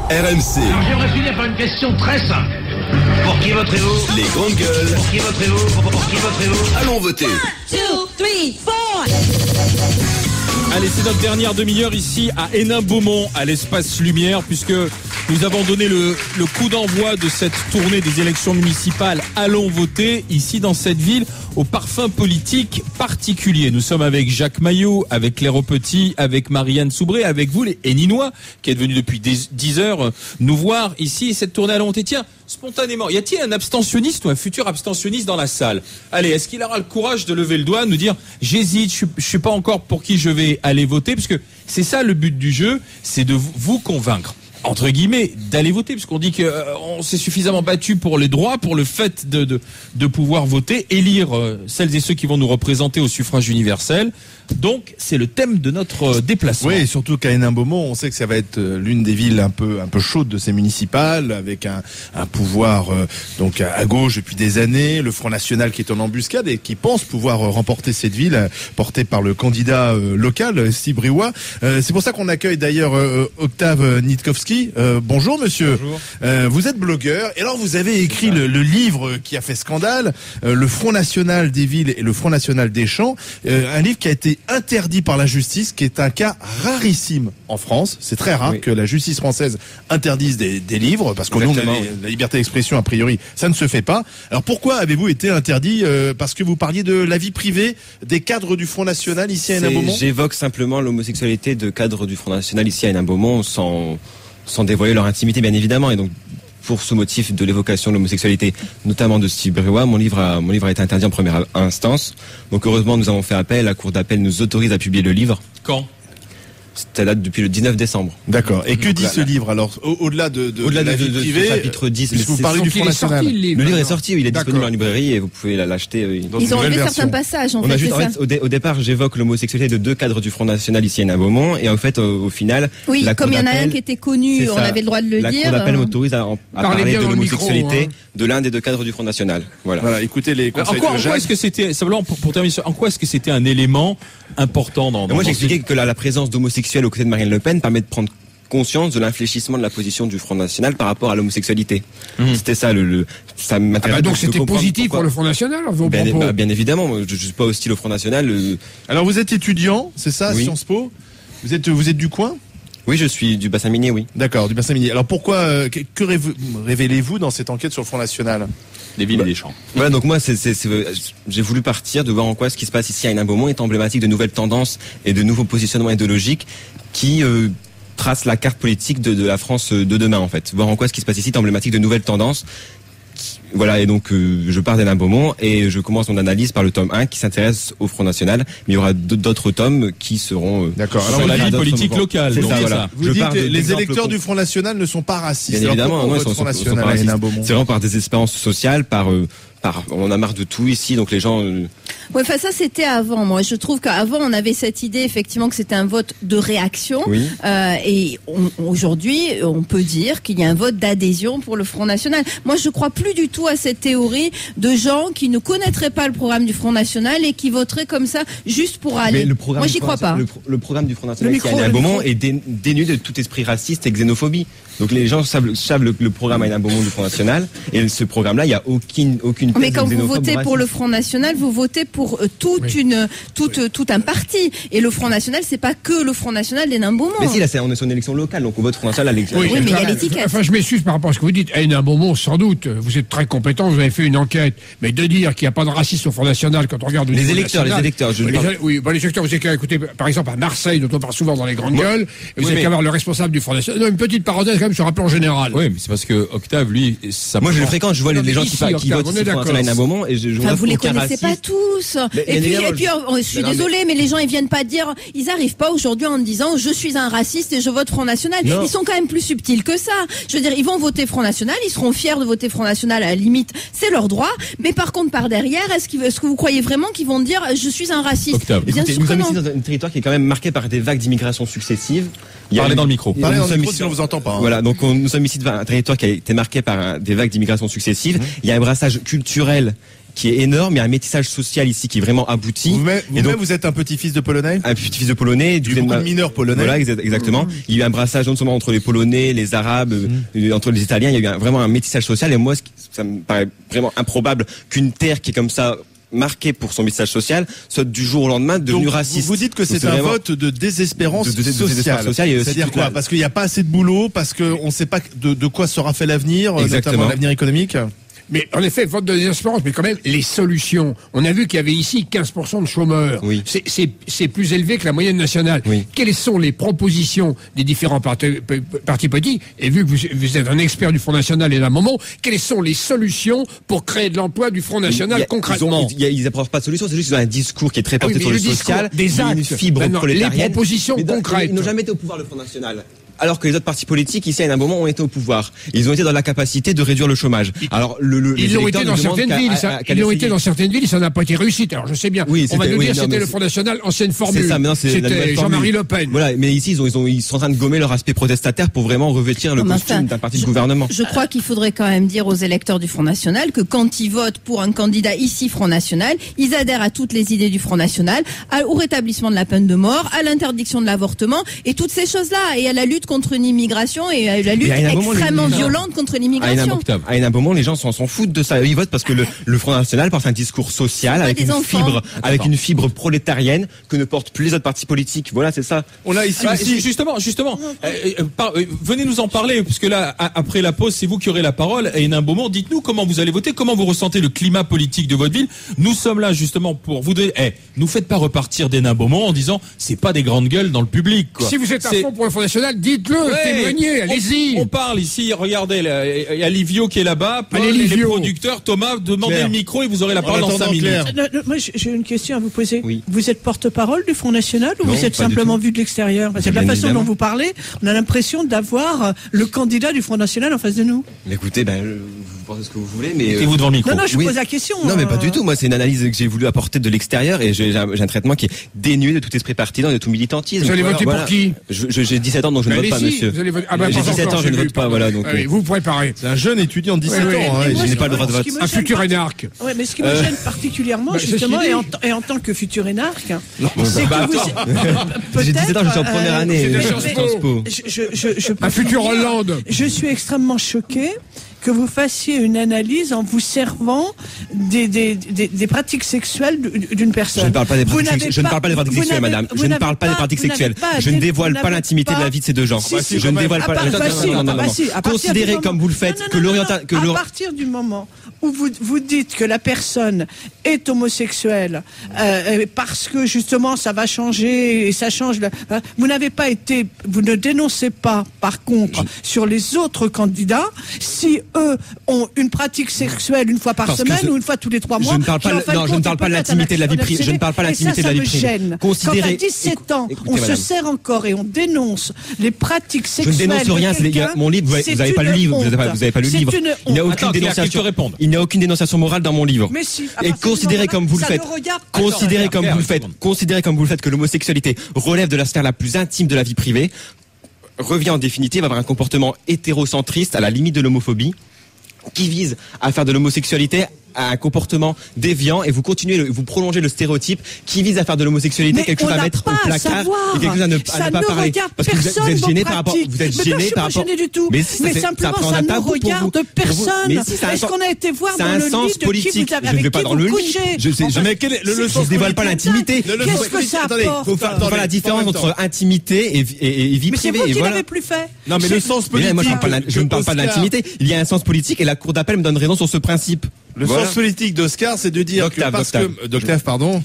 RMC. Alors j'aimerais finir par une question très simple. Pour qui voterez-vous? Les grandes gueules. Pour qui voterez-vous? Pour qui voterez-vous? Allons voter. 1, 2, 3, 4. Allez, c'est notre dernière demi-heure ici à Hénin-Beaumont, à l'Espace Lumière, puisque nous avons donné le coup d'envoi de cette tournée des élections municipales. Allons voter ici dans cette ville au parfum politique particulier. Nous sommes avec Jacques Maillot, avec Claire Aupetit, avec Marianne Soubré, avec vous les Héninois, qui êtes venus depuis 10 heures nous voir ici. Cette tournée Allons voter, tiens, spontanément, y a-t-il un abstentionniste ou un futur abstentionniste dans la salle? Allez, est-ce qu'il aura le courage de lever le doigt, nous dire j'hésite, je suis pas encore pour qui je vais aller voter, parce que c'est ça le but du jeu, c'est de vous convaincre, entre guillemets, d'aller voter, puisqu'on dit qu'on s'est suffisamment battu pour les droits, pour le fait de pouvoir voter, élire celles et ceux qui vont nous représenter au suffrage universel. Donc, c'est le thème de notre déplacement. Oui, surtout qu'à Hénin-Beaumont, on sait que ça va être l'une des villes un peu chaudes de ces municipales, avec un pouvoir donc à gauche depuis des années, le Front National qui est en embuscade et qui pense pouvoir remporter cette ville, portée par le candidat local, Steve Briouat. C'est pour ça qu'on accueille d'ailleurs Octave Nitkowski. Bonjour monsieur. Bonjour. Vous êtes blogueur et alors vous avez écrit le livre qui a fait scandale, le Front National des villes et le Front National des champs, un livre qui a été interdit par la justice, qui est un cas rarissime en France. C'est très rare que la justice française interdise des livres, parce qu'on a la liberté d'expression, a priori, ça ne se fait pas. Alors pourquoi avez-vous été interdit? Parce que vous parliez de la vie privée des cadres du Front National ici à Hénin-Beaumont? J'évoque simplement l'homosexualité de cadres du Front National ici à Hénin-Beaumont sans dévoiler leur intimité, bien évidemment. Et donc, pour ce motif de l'évocation de l'homosexualité, notamment de Steve Briouat, mon livre a été interdit en première instance. Donc heureusement, nous avons fait appel. La Cour d'appel nous autorise à publier le livre. Quand? Ça date depuis le 19 décembre. D'accord. Et que dit ce livre alors, au-delà de la vie privée, chapitre 10, puisque vous parlez du Front National? Le livre est sorti, il est disponible en librairie et vous pouvez l'acheter. Ils ont enlevé certains passages, en fait. Au départ, j'évoque l'homosexualité de 2 cadres du Front National ici à Hénin-Beaumont, et en fait, au final, oui, comme il y en a un qui était connu, on avait le droit de le dire. La Cour d'appel m'autorise à parler de l'homosexualité de l'un des 2 cadres du Front National. Voilà. Écoutez les conseils en quoi est-ce que c'était, simplement pour terminer, en quoi est-ce que c'était un élément important dans moi, j'expliquais que la présence d'homosexuels aux côtés de Marine Le Pen permet de prendre conscience de l'infléchissement de la position du Front National par rapport à l'homosexualité. C'était ça ça m'intéresse. Donc c'était positif pour le Front National, vos propos? Bien évidemment, je suis pas hostile au Front National. Alors vous êtes étudiant, c'est ça, à Sciences Po? Vous êtes du coin? Oui, je suis du bassin minier, oui. D'accord, du bassin minier. Alors pourquoi, que révélez-vous dans cette enquête sur le Front National? Les villes et les champs. Voilà, donc moi, j'ai voulu partir de voir en quoi ce qui se passe ici à Hénin-Beaumont est emblématique de nouvelles tendances et de nouveaux positionnements idéologiques qui tracent la carte politique de la France de demain, en fait. Voir en quoi ce qui se passe ici est emblématique de nouvelles tendances. Voilà, et donc je pars d'Hénin-Beaumont et je commence mon analyse par le tome 1 qui s'intéresse au Front National, mais il y aura d'autres tomes qui seront d'accord. Alors la vie politique locale. C'est ça, voilà. Vous dites que les électeurs du Front National ne sont pas racistes. Bien évidemment, non, ils sont pas racistes. C'est vraiment par désespérance sociale, on en a marre de tout ici, donc les gens. Ouais, enfin ça c'était avant. Moi, je trouve qu'avant on avait cette idée effectivement que c'était un vote de réaction. Oui. Et aujourd'hui, on peut dire qu'il y a un vote d'adhésion pour le Front National. Moi, je crois plus du tout à cette théorie de gens qui ne connaîtraient pas le programme du Front National et qui voteraient comme ça juste pour aller. Moi, j'y crois pas. Le programme du Front National ici à Hénin-Beaumont est dénué de tout esprit raciste et xénophobie. Donc les gens savent le programme à Hénin-Beaumont du Front National, et ce programme-là, il n'y a aucune. Mais quand vous votez pour le Front National, vous votez pour tout un parti. Et le Front National, c'est pas que le Front National d'Hénin-Beaumont. Mais si, là, on est sur une élection locale, donc on vote Front National à l'élection. Oui, mais il y a l'étiquette. Enfin, je m'excuse par rapport à ce que vous dites. À Hénin-Beaumont, sans doute, vous êtes très compétent, vous avez fait une enquête. Mais de dire qu'il n'y a pas de racisme au Front National quand on regarde les électeurs. Les électeurs, vous avez qu'à écouter, par exemple, à Marseille, dont on parle souvent dans les grandes gueules, et vous avez qu'à voir le responsable du Front National. Une petite parenthèse quand même sur un plan général. Oui, mais c'est parce que Octave, lui, moi je le fréquente, je vois les gens qui votent ici Front National à Hénin-Beaumont, et je vois vous les connaissez pas tous. Et puis, je suis désolée, mais les gens, ils viennent pas dire, ils arrivent pas aujourd'hui en disant, je suis un raciste et je vote Front National. Ils sont quand même plus subtils que ça. Je veux dire, ils vont voter Front National, ils seront fiers de voter Front National, à la limite, c'est leur droit. Mais par contre, par derrière, est-ce que vous croyez vraiment qu'ils vont dire, je suis un raciste? Octave, écoutez, nous sommes ici dans un territoire qui est quand même marqué par des vagues d'immigration successives. Parlez dans le micro. Parlez dans le micro si on vous entend pas. Voilà, donc nous sommes ici devant un territoire qui a été marqué par des vagues d'immigration successives. Il y a un brassage culturel qui est énorme. Il y a un métissage social ici qui est vraiment abouti. Vous êtes un petit-fils de Polonais? Un petit-fils de Polonais. Du beaucoup de mineurs polonais. Voilà, exactement. Il y a eu un brassage non seulement entre les Polonais, les Arabes, entre les Italiens. Il y a eu vraiment un métissage social. Et moi, ça me paraît vraiment improbable qu'une terre qui est comme ça marqué pour son message social, soit du jour au lendemain devenu raciste. Vous dites que c'est un vote de désespérance sociale. C'est-à-dire quoi? Parce qu'il n'y a pas assez de boulot, parce qu'on ne sait pas de quoi sera fait l'avenir, notamment l'avenir économique. Mais en effet, vote de désespérance, mais quand même, les solutions. On a vu qu'il y avait ici 15% de chômeurs. Oui. C'est plus élevé que la moyenne nationale. Oui. Quelles sont les propositions des différents partis politiques? Et vu que vous êtes un expert du Front National et d'un moment, quelles sont les solutions pour créer de l'emploi du Front National concrètement? Ils n'approchent pas de solutions, c'est juste qu'ils ont un discours qui est très porté sur le social, des actes, une fibre prolétarienne. Les propositions concrètes. Ils n'ont jamais été au pouvoir, le Front National. Alors que les autres partis politiques, ici, à un moment, ont été au pouvoir. Ils ont été dans la capacité de réduire le chômage. Alors, ils l'ont été dans certaines villes. Ils l'ont été dans certaines villes et ça n'a pas été réussi. Alors, je sais bien. Oui, on va nous dire c'était le Front National, ancienne formule. C'est ça, maintenant, c'était Jean-Marie Le Pen. Voilà. Mais ici, ils sont en train de gommer leur aspect protestataire pour vraiment revêtir le costume d'un parti de gouvernement. Je crois qu'il faudrait quand même dire aux électeurs du Front National que quand ils votent pour un candidat ici Front National, ils adhèrent à toutes les idées du Front National, au rétablissement de la peine de mort, à l'interdiction de l'avortement et toutes ces choses-là, et à la lutte contre l'immigration et la lutte extrêmement violente contre l'immigration. À un moment, les gens s'en foutent de ça. Ils votent parce que le Front National porte un discours social avec une fibre prolétarienne que ne portent plus les autres partis politiques. Voilà, c'est ça. On a ici aussi. Justement. Venez nous en parler, puisque là, après la pause, c'est vous qui aurez la parole. Et Hénin Beaumont, dites-nous comment vous allez voter, comment vous ressentez le climat politique de votre ville. Nous sommes là justement pour vous donner. Nous faites pas repartir d'Hénin Beaumont en disant c'est pas des grandes gueules dans le public, quoi. Si vous êtes à fond pour le Front National, dites-le, témoignez. Allez-y. On parle ici, regardez, il y a Livio qui est là-bas, Paul, les producteurs, Thomas, demandez le micro et vous aurez la parole dans 5 minutes. Moi, j'ai une question à vous poser. Oui. Vous êtes porte-parole du Front National ou non, vous êtes simplement vu de l'extérieur? Parce que de la façon dont vous parlez, on a l'impression d'avoir le candidat du Front National en face de nous. Mais écoutez, vous pensez ce que vous voulez, mais... Mettez-vous devant le micro. Non, je pose la question. Non, mais pas du tout. Moi, c'est une analyse que j'ai voulu apporter de l'extérieur et j'ai un traitement qui est dénué de tout esprit partisan, de tout militantisme. Vous allez voter pour qui? J'ai 17 ans, donc je ne vote pas, monsieur. J'ai 17 ans, je ne vote pas, voilà. Donc, vous préparez. C'est un jeune étudiant de 17 ans. Je n'ai pas le droit de vote. Un futur énarque. Ouais, mais ce qui me gêne particulièrement, justement, et en tant que futur énarque, c'est que vous... J'ai 17 ans, je suis en première année. Un futur Hollande. Je suis extrêmement choqué que vous fassiez une analyse en vous servant des pratiques sexuelles d'une personne. Je ne parle pas des pratiques sexuelles, madame. Je ne parle pas des pratiques sexuelles. Je ne dévoile pas l'intimité de la vie de ces deux gens. Je ne dévoile pas. Considérez comme vous le faites que à partir du moment où vous dites que la personne est homosexuelle parce que justement ça va changer et ça change, vous ne dénoncez pas par contre sur les autres candidats si eux ont une pratique sexuelle une fois par semaine ou une fois tous les 3 mois. Je ne parle pas de l'intimité de la vie privée. Je ne parle pas de l'intimité de la vie privée. Quand à 17 ans, on se sert encore et on dénonce les pratiques sexuelles. Je ne dénonce rien, c'est mon livre. Vous n'avez pas le livre. Vous n'avez pas le livre. Il n'y a aucune dénonciation. Il n'y a aucune dénonciation morale dans mon livre. Et considérez comme vous le faites. Considérez comme vous le faites que l'homosexualité relève de la sphère la plus intime de la vie privée, revient en définitive à avoir un comportement hétérocentriste à la limite de l'homophobie, qui vise à faire de l'homosexualité un comportement déviant, et vous prolongez le stéréotype qui vise à faire de l'homosexualité quelque chose à mettre au placard et quelque chose à ne pas parler. Parce que vous êtes gêné par rapport. Vous êtes gêné par rapport. Du tout. Mais simplement, ça ne regarde personne. Est-ce qu'on a été voir dans le lit de qui vous avez avec qui vous couchez? Je ne dévoile pas l'intimité. Qu'est-ce que ça apporte? Il faut faire la différence entre intimité et vie privée. Mais c'est vous qui l'avez plus fait. Non, mais le sens politique. Moi, je ne parle pas de l'intimité. Il y a un sens politique et la Cour d'appel me donne raison sur ce principe. Le sens politique d'Oscar, c'est de dire d'Octave, pardon.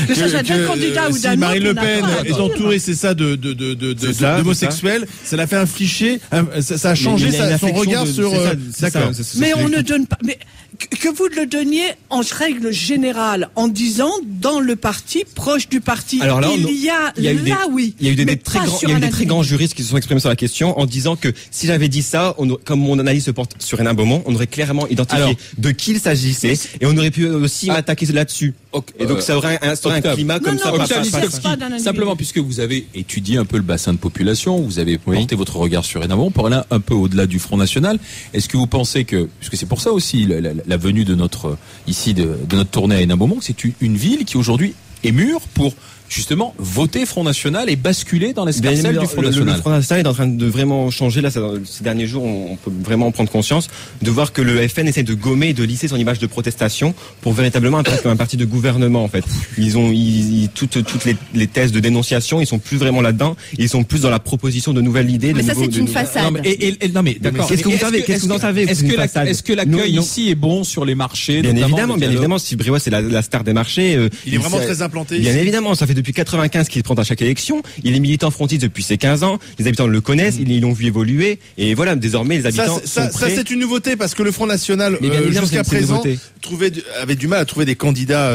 Que ça soit d'un candidat ou d'un autre. Marine Le Pen est entourée, c'est ça, d'homosexuels. Ça l'a fait infliger, ça a changé son regard sur. D'accord. Mais on ne donne pas. Mais que vous le donniez en règle générale, en disant dans le parti, proche du parti. Alors là, il y a eu des très grands juristes qui se sont exprimés sur la question en disant que si j'avais dit ça, comme mon analyse se porte sur Hénin Beaumont, on aurait clairement identifié de qui il s'agissait et on aurait pu aussi m'attaquer là-dessus. Et donc ça aurait instauré un climat comme ça. Simplement, puisque vous avez étudié un peu le bassin de population, vous avez porté votre regard sur Hénin Beaumont, pour aller un peu au-delà du Front National, est-ce que vous pensez que, puisque c'est pour ça aussi la venue de notre tournée à Hénin-Beaumont, c'est une ville qui aujourd'hui est mûre pour justement voter Front National et basculer dans l'escarcelle du Front National. Le Front National est en train de vraiment changer. Là, ces derniers jours, on peut vraiment prendre conscience de voir que le FN essaie de gommer et de lisser son image de protestation pour véritablement apparaître comme un parti de gouvernement. En fait, toutes les thèses de dénonciation, ils sont plus vraiment là-dedans. Ils sont plus dans la proposition de nouvelles idées. Mais ça, c'est une façade. Non mais d'accord. Qu'est-ce que vous en savez Est-ce que l'accueil ici est bon sur les marchés? Bien évidemment. Steve Briouat, c'est la star des marchés. Il est vraiment très implanté. Bien évidemment, ça fait depuis 95 qu'il se présente à chaque élection. Il est militant frontiste depuis ses 15 ans. Les habitants le connaissent, ils l'ont vu évoluer. Et voilà, désormais, les habitants ça c'est une nouveauté parce que le Front National, jusqu'à présent, avait du mal à trouver des candidats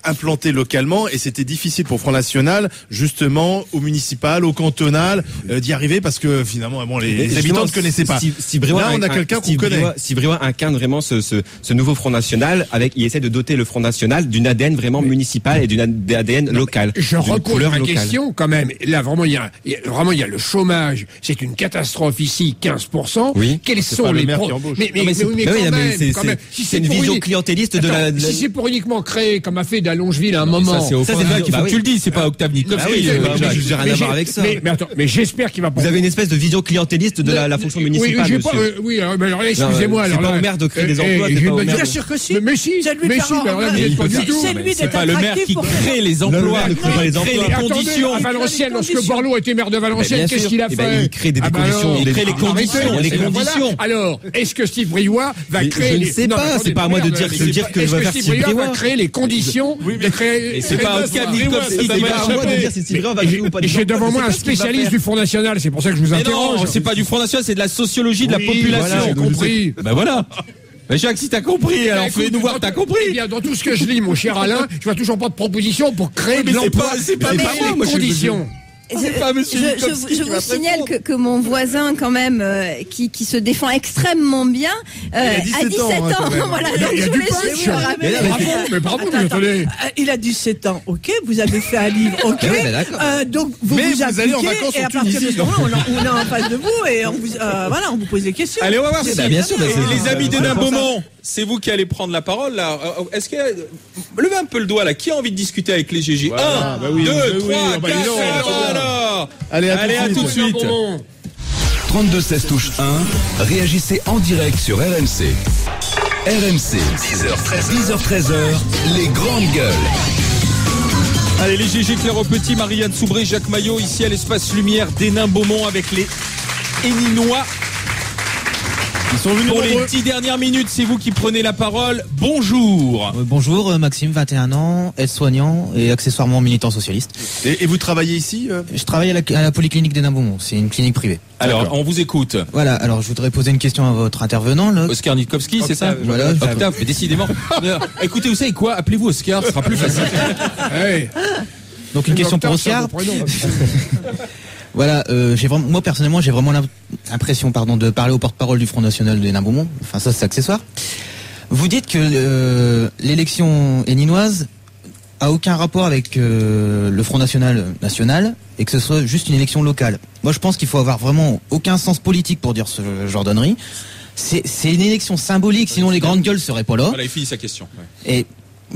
implantés localement et c'était difficile pour Front National, justement, au municipal, au cantonal, d'y arriver parce que finalement, les habitants ne connaissaient pas. Là, on a quelqu'un qu'on connaît. Steve Briouat incarne vraiment ce nouveau Front National il essaie de doter le Front National d'une ADN vraiment municipale et d'une ADN locale. Je repose ma question quand même. Là, vraiment, il y a le chômage. C'est une catastrophe ici, 15%. Oui. Quels sont les c'est une vision clientéliste de la. Si c'est pour uniquement créer, comme a fait Longeville à un moment. Ça, c'est vrai qu'il faut que tu le dises. C'est pas Octave Nikovski. J'ai rien à voir avec ça. Mais j'espère qu'il va. Vous avez une espèce de vision clientéliste de la fonction municipale. Oui, alors excusez-moi. C'est pas au maire de créer des emplois. Bien sûr que si. Mais si. C'est lui c'est pas le maire qui crée les emplois, les conditions. À Valenciennes, lorsque Borloo était maire de Valenciennes, qu'est-ce qu'il a fait? Il crée des conditions. Il crée les conditions. Alors, est-ce que Steve Briouat va créer? Je ne sais pas. C'est pas à moi de dire que va faire Steve Briouat. Va créer les conditions de créer. Et c'est pas Octave Nikovski qui va dire si Steve Briouat va créer ou pas. J'ai devant moi un spécialiste du Front National. C'est pour ça que je vous interroge. Non, c'est pas du Front National, c'est de la sociologie de la population. J'ai compris. Ben voilà. Mais Jacques, si t'as compris, alors fais-nous voir que t'as compris. Eh bien, dans tout ce que je lis, mon cher Alain, je vois toujours pas de proposition pour créer de l'emploi. C'est pas les conditions. Je vous signale que mon voisin, quand même, qui se défend extrêmement bien, a 17 ans. Voilà, donc je voulais juste mais bravo, attendez. Il a 17 ans, ok, vous avez fait un livre, ok. Donc vous allez en vacances et à partir de ce moment, on est en face de vous et on vous pose des questions. Allez, on va voir. Bien sûr, les amis d'Hénin-Beaumont, c'est vous qui allez prendre la parole là. Est-ce que levez un peu le doigt là. Qui a envie de discuter avec les GG? 1, 2, 3, 4. Allez, à tout de suite. 32 16 touche 1. Réagissez en direct sur RMC. RMC 10h13h. Les grandes gueules. Allez, les GG Claire au Petit, Marianne Soubré, Jacques Maillot ici à l'espace Lumière d'Hénin-Beaumont avec les Héninois. Ils sont venus pour les 10 dernières minutes, c'est vous qui prenez la parole. Bonjour. Bonjour, Maxime, 21 ans, aide-soignant et accessoirement militant socialiste. Et vous travaillez ici Je travaille à la polyclinique d'Hénin-Beaumont, c'est une clinique privée. Alors, on vous écoute. Voilà, alors je voudrais poser une question à votre intervenant. Là. Oscar Nikovski, c'est ça? Voilà. Octave, mais décidément. Écoutez, vous savez quoi? Appelez-vous Oscar, ce sera plus facile. Donc une question pour Oscar. Voilà, moi personnellement, j'ai vraiment l'impression, de parler au porte-parole du Front National de Hénin-Beaumont. Enfin, ça, c'est accessoire. Vous dites que l'élection héninoise a aucun rapport avec le Front National et que ce soit juste une élection locale. Moi, je pense qu'il faut avoir vraiment aucun sens politique pour dire ce genre d'honnerie. C'est une élection symbolique, sinon les grandes gueules seraient pas là. Voilà, il finit sa question. Ouais. Et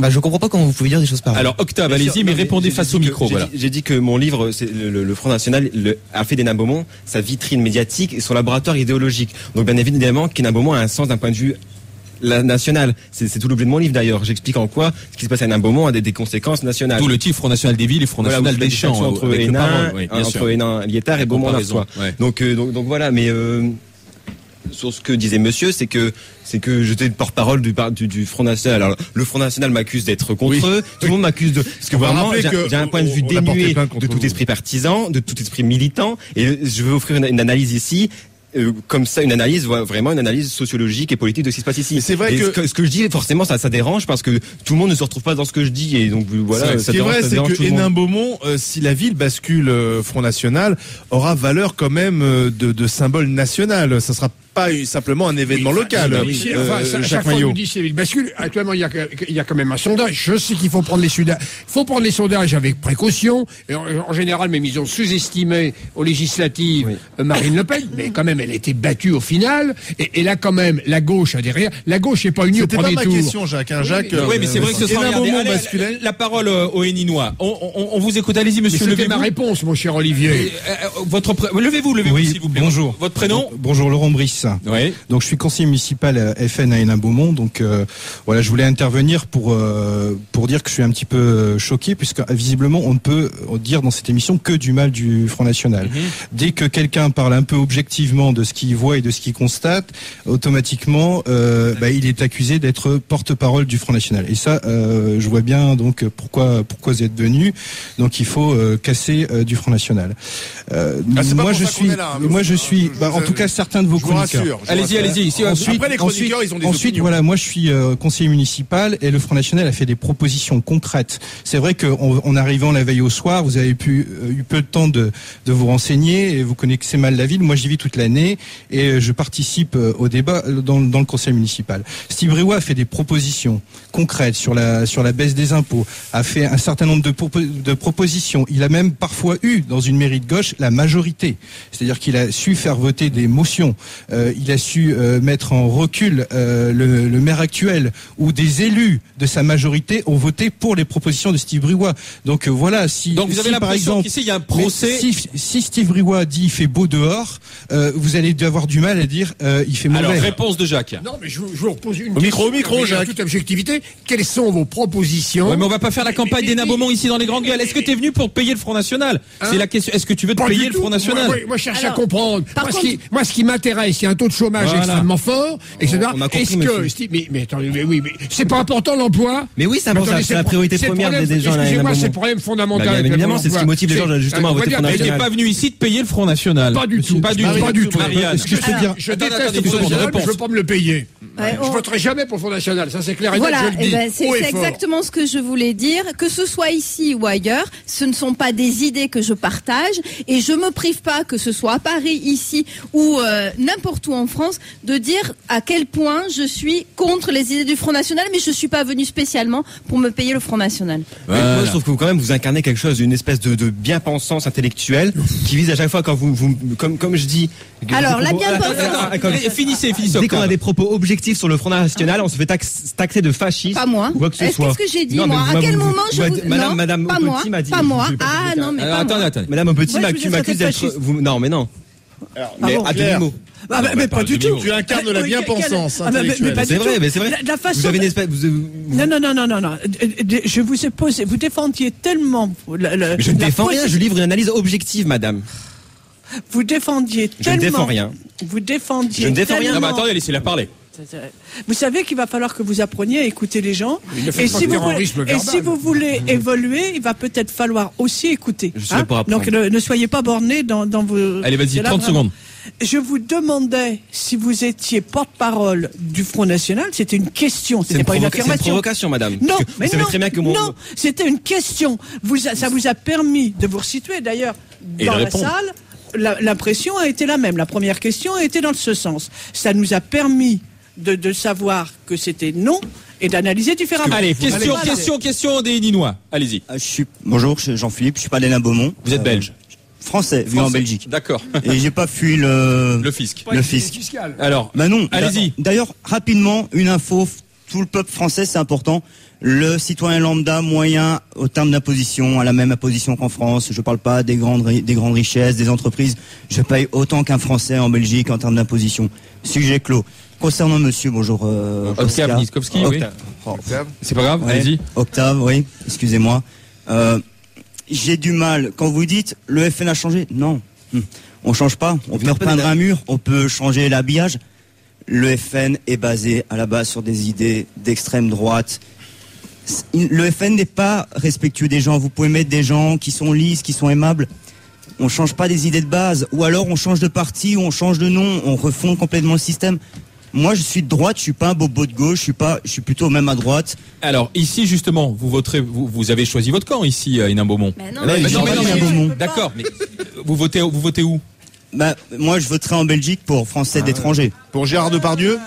je comprends pas comment vous pouvez dire des choses pareilles. Alors Octave, allez-y, mais répondez face au micro. Voilà. J'ai dit que mon livre, c'est le Front National a fait d'Hénin-Beaumont sa vitrine médiatique et son laboratoire idéologique. Donc bien évidemment qu'Hénin-Beaumont a un sens d'un point de vue national. C'est tout l'objet de mon livre d'ailleurs. J'explique en quoi ce qui se passe à Hénin-Beaumont a des conséquences nationales. Tout le titre Front National des villes et Front National des champs entre Hénin, Liétard et Beaumont-Lartois. Donc voilà, mais sur ce que disait monsieur, c'est que j'étais le porte-parole du Front National. Alors, le Front National m'accuse d'être contre eux. Tout le monde m'accuse parce que vraiment, j'ai un point de vue dénué de tout esprit partisan, de tout esprit militant. Et je vais offrir une analyse ici. Comme ça, une analyse sociologique et politique de ce qui se passe ici. C'est vrai ce que je dis, forcément, ça dérange parce que tout le monde ne se retrouve pas dans ce que je dis et donc voilà. Ce qui est vrai, c'est que Hénin-Beaumont, si la ville bascule Front National, aura valeur quand même de symbole national. Ça sera pas simplement un événement local. Chaque fois, nous dit c'est une bascule. Actuellement, il y a quand même un sondage. Je sais qu'il faut prendre les sondages avec précaution. Et en général, même ils ont sous-estimé aux législatives Marine Le Pen, mais quand même, elle a été battue au final. Et là, quand même, la gauche a derrière. La gauche n'est pas unie au premier tour. C'était pas ma question, Jacques. Jacques. Oui, mais c'est vrai que ce sera la parole aux Héninois. On vous écoute. Allez-y, monsieur. C'était ma réponse, mon cher Olivier. Levez-vous, s'il vous plaît. Bonjour. Votre prénom? Bonjour, Laurent Brice. Oui. Donc, je suis conseiller municipal FN à Hénin-Beaumont. Donc, voilà, je voulais intervenir pour dire que je suis un petit peu choqué, puisque visiblement, on ne peut dire dans cette émission que du mal du Front National. Dès que quelqu'un parle un peu objectivement de ce qu'il voit et de ce qu'il constate, automatiquement, il est accusé d'être porte-parole du Front National. Et ça, je vois bien donc pourquoi vous êtes venu. Donc, il faut casser du Front National. Moi, je suis, en tout cas, certains de vos chroniqueurs. Allez-y. Après, les chroniqueurs, ils ont des opinions. Voilà, moi, je suis conseiller municipal et le Front National a fait des propositions concrètes. C'est vrai qu'en arrivant la veille au soir, vous avez eu peu de temps de vous renseigner et vous connaissez mal la ville. Moi, j'y vis toute l'année et je participe au débat dans le conseil municipal. Steve Briouat a fait des propositions concrètes sur la baisse des impôts, a fait un certain nombre de propositions. Il a même parfois eu, dans une mairie de gauche, la majorité. C'est-à-dire qu'il a su faire voter des motions. Il a su mettre en recul le maire actuel, où des élus de sa majorité ont voté pour les propositions de Steve Briouat. Donc voilà, donc vous avez l'impression qu'ici il y a un procès. Si Steve Briouat dit il fait beau dehors, vous allez avoir du mal à dire il fait mauvais. Alors réponse de Jacques. Non, mais je vous repose une question. Au micro, Jacques. En toute objectivité, quelles sont vos propositions? Ouais, mais on va pas faire la campagne d'Hénin-Beaumont ici dans les grandes gueules. Est-ce que tu es venu pour payer le Front National? C'est la question. Est-ce que tu veux te payer le Front National? Moi, je cherche à comprendre. Moi, ce qui m'intéresse, il y a un taux de chômage extrêmement fort, etc. Est-ce que, mais attendez, mais c'est pas important l'emploi? Mais oui, c'est important. C'est la priorité première des gens là. Excusez-moi, c'est le problème fondamental. Évidemment, c'est ce qui motive les gens justement à voter Front National. Tu n'es pas venu ici de payer le Front National. Pas du tout. Est-ce que je peux dire? Je déteste le Front National, mais je veux pas me le payer. Je voterai jamais pour le Front National. Ça, c'est clair et net. Voilà, je le dis. C'est exactement ce que je voulais dire. Que ce soit ici ou ailleurs, ce ne sont pas des idées que je partage et je me prive pas, que ce soit à Paris, ici ou n'importe où en France, de dire à quel point je suis contre les idées du Front National, mais je suis pas venu spécialement pour me payer le Front National. Moi, je trouve que quand même vous incarnez quelque chose, une espèce de bien-pensance intellectuelle qui vise à chaque fois quand vous comme je dis. Alors la bien-pensance. Finissez. Dès qu'on a des propos objectifs sur le Front National, on se fait taxer de fasciste. Pas moi. Qu'est-ce que j'ai dit moi? À quel moment je vous... Madame Aupetit m'a dit. Pas moi. Ah non, mais pas moi. Attendez. Madame Aupetit m'accuse d'être. Non, mais non. Mais à demi-mot. Mais pas du tout. Tu incarnes la bien-pensance intellectuelle. C'est vrai. La façon vous avez une espèce. Non. Je vous ai posé. Vous défendiez tellement. Je ne défends rien. Je livre une analyse objective, madame. Vous défendiez tellement. Je ne défends rien. Vous défendiez. Je ne défends rien. Non, mais attendez, laissez-la parler. Vous savez qu'il va falloir que vous appreniez à écouter les gens. Et si vous voulez évoluer, il va peut-être falloir aussi écouter. Donc ne soyez pas bornés dans vos... Allez, vas-y, 30 secondes. Je vous demandais si vous étiez porte-parole du Front National. C'était une question, c'était pas une affirmation. C'est une provocation, madame. Non, mais vous savez très bien que non, c'était une question. Ça vous a permis de vous resituer. D'ailleurs, dans la salle, l'impression a été la même. La première question a été dans ce sens. Ça nous a permis de savoir que c'était non et d'analyser différemment. Allez, question des Héninois. Allez-y. Bonjour, je suis Jean-Philippe, je suis pas d'Hénin-Beaumont. Vous êtes belge? Français, vu en Belgique. D'accord. Et j'ai pas fui le fisc. Le fisc. Alors, non. Allez-y. D'ailleurs, rapidement, une info, tout le peuple français, c'est important. Le citoyen lambda moyen, au terme d'imposition, a la même imposition qu'en France. Je parle pas des grandes richesses, des entreprises. Je paye autant qu'un Français en Belgique en termes d'imposition. Sujet clos. Concernant monsieur, bonjour, Octave Niskowski, oui. C'est pas grave, allez-y. Octave, oui, excusez-moi. J'ai du mal. Quand vous dites le FN a changé, non. On change pas. On peut repeindre un mur, on peut changer l'habillage. Le FN est basé à la base sur des idées d'extrême droite. Le FN n'est pas respectueux des gens. Vous pouvez mettre des gens qui sont lisses, qui sont aimables. On change pas des idées de base. Ou alors on change de parti, ou on change de nom, on refonde complètement le système. Moi, je suis de droite, je suis pas un bobo de gauche, je suis plutôt même à droite. Alors, ici, justement, vous voterez, vous avez choisi votre camp, ici, à Hénin-Beaumont. Non, D'accord, mais vous votez où? moi je voterai en Belgique pour Français d'étrangers. Pour Gérard Depardieu?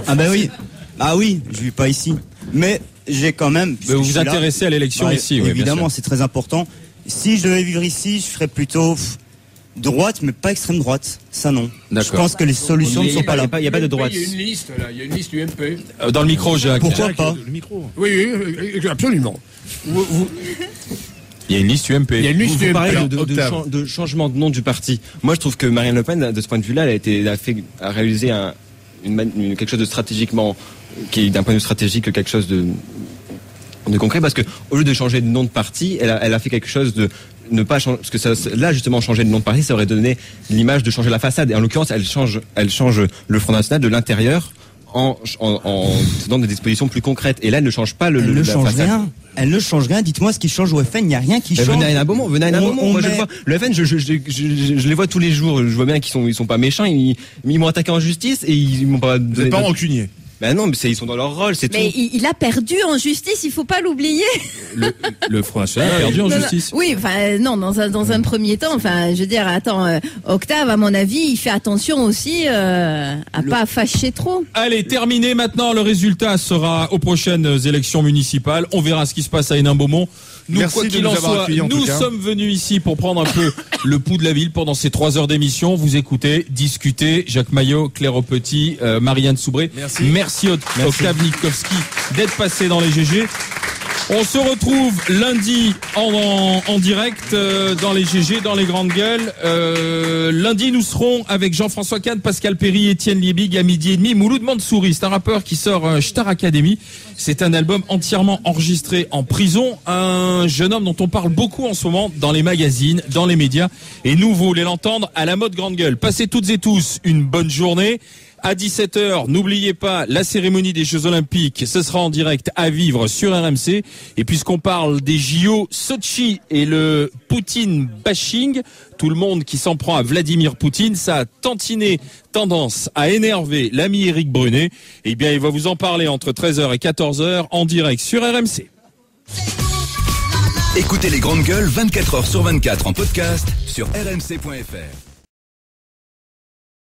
Ah bah oui. Ah oui, je vis pas ici. Mais j'ai quand même... Vous vous intéressez à l'élection ici, oui, évidemment, c'est très important. Si je devais vivre ici, je ferais plutôt droite, mais pas extrême droite. Ça non. Je pense que les solutions ne sont pas là. Il n'y a pas de droite. Il y a une liste, là. Il y a une liste UMP. Dans le micro, Jacques. Pourquoi pas? Oui, absolument. Il y a une liste UMP. Il y a une liste Vous UMP. parlez de changement de nom du parti. Moi, je trouve que Marine Le Pen, de ce point de vue-là, a réalisé quelque chose de stratégiquement, qui est d'un point de vue stratégique quelque chose de concret, parce que au lieu de changer de nom de parti, elle a fait quelque chose de ne pas changer, parce que là justement changer de nom de parti, ça aurait donné l'image de changer la façade. Et en l'occurrence, elle change le Front National de l'intérieur en donnant des dispositions plus concrètes. Et là, elle ne change pas la façade. Elle ne change rien. Dites-moi ce qui change au FN. Il n'y a rien qui change. Venez à Hénin Beaumont. Moi, je vois. Le FN, je les vois tous les jours. Je vois bien qu'ils sont pas méchants. Ils m'ont attaqué en justice et ils m'ont pas. Vous n'êtes pas rancunier. Ben non, mais ils sont dans leur rôle, c'est tout. Mais il a perdu en justice, il faut pas l'oublier. Le Front National a perdu en justice. Oui, enfin non, dans un premier temps, enfin, je veux dire, attends, Octave, à mon avis, il fait attention aussi à pas fâcher trop. Allez, terminé maintenant. Le résultat sera aux prochaines élections municipales. On verra ce qui se passe à Hénin-Beaumont. Nous, merci quoi qu'il en soit, nous sommes venus ici pour prendre un peu le pouls de la ville pendant ces 3 heures d'émission. Vous écoutez, discutez. Jacques Maillot, Claire Aupetit, Marianne Soubré. Merci Octave Nitkowski d'être passé dans les GG. On se retrouve lundi en direct dans les GG, dans les grandes gueules. Lundi, nous serons avec Jean-François Kahn, Pascal Perry, Étienne Liebig à 12h30. Mouloud Mansouri, c'est un rappeur qui sort Star Academy. C'est un album entièrement enregistré en prison. Un jeune homme dont on parle beaucoup en ce moment dans les magazines, dans les médias. Et nous, vous voulez l'entendre à la mode grande gueule. Passez toutes et tous une bonne journée. À 17h, n'oubliez pas la cérémonie des Jeux Olympiques. Ce sera en direct à vivre sur RMC. Et puisqu'on parle des JO, Sochi et le Poutine bashing, tout le monde qui s'en prend à Vladimir Poutine, ça a tendance à énerver l'ami Éric Brunet. Eh bien, il va vous en parler entre 13h et 14h en direct sur RMC. Écoutez les grandes gueules 24h sur 24 en podcast sur rmc.fr.